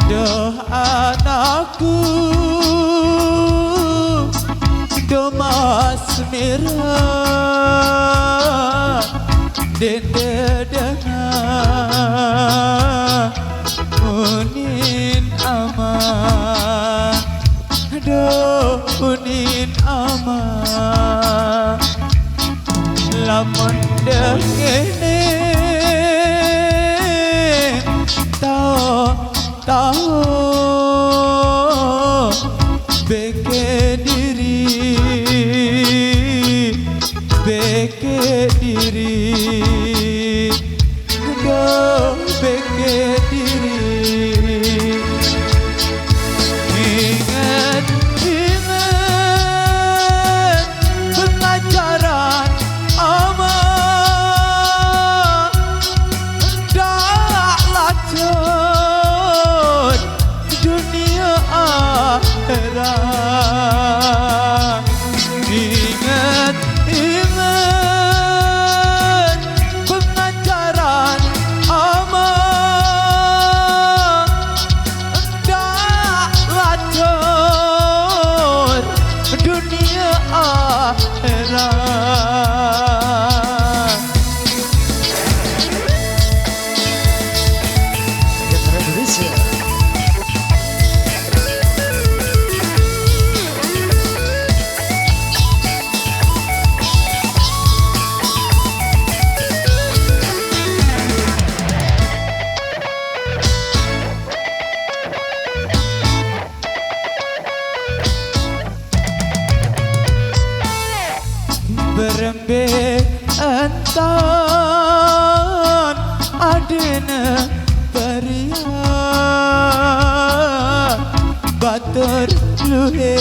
Doh anakku do mas merah dende dengar unin ama do unin ama lamun dengene tahu beke diri do beke diri ingat pengajaran ama dak lacun dunia akhirat ingat pengajaran ama dak lacun dunia akhirat. Berembek entan adena periak batur luhe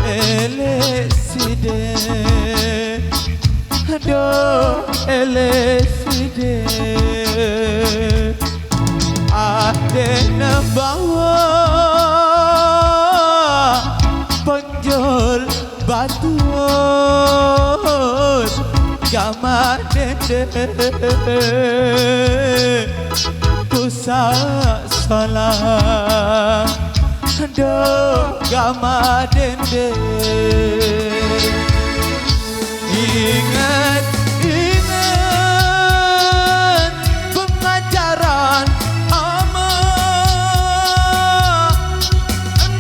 eleside aduh eleside adena bawa penjol batur gamar dende kusak salah do gamar dende ingat pengajaran ama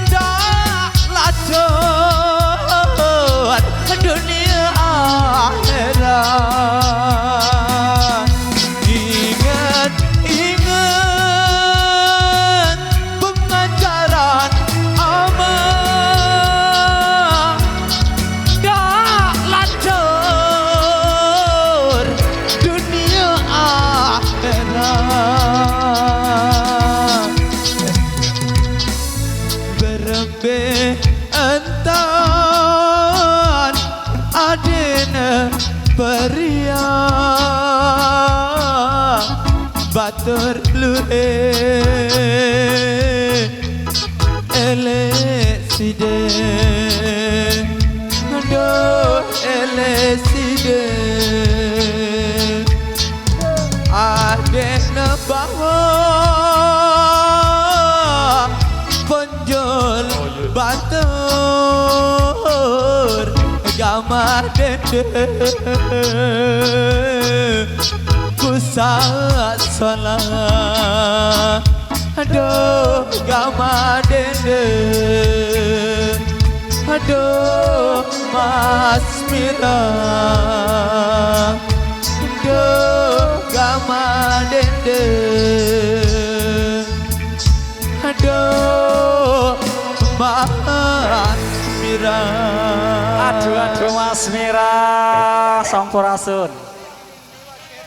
ndak lacun dunia akhirat ingat pengajaran ama dak lacun dunia akhirat berembeh entan adena periak batur luhe eleside aduh eleside adena bawa penjol batur gamar dende kusak salah aduh gamar dende aduh mas merah aduh gamar dende aduh mas merah Aduh Mas Mira Sampurasun.